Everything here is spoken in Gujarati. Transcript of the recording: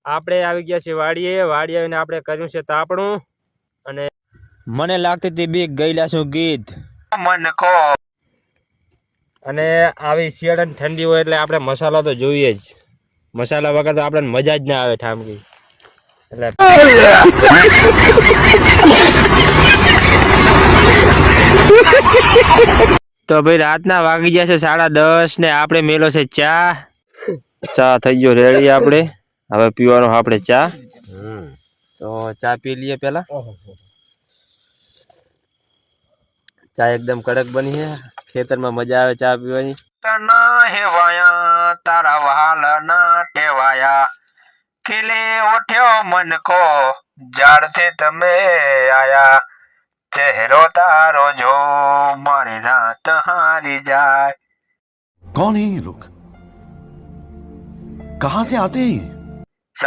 આપણે આવી ગયા છીએ વાડીએ આવીને આપણે કર્યું છે તાપણું અને મને લાગતી હતી બીક ગયેલા છું ગીત મન કો અને આવી શિયાળાની ઠંડી હોય એટલે આપણે મસાલા તો જોઈએ જ મસાલા વગર તો આપણને મજા જ ના આવે ઠામકી એટલે તો ભાઈ રાતના વાગી ગયા છે 10:30 ને આપણે મેલો છે ચા થઈ ગયો રેડી આપણે હવે પીવાનો આપણે ચા તો ચા પી લઈએ પેલા ચા એકદમ કડક બની છે ખેતરમાં મજા આવે ચા પીવાની તારા વહાલ ના ટેવાયા ખીલે ઉઠ્યો મન કો જાડથી તમે આયા ચહેરો તારો જો મારી રાત હારી જાય कौन है ये लोग कहां से आते हैं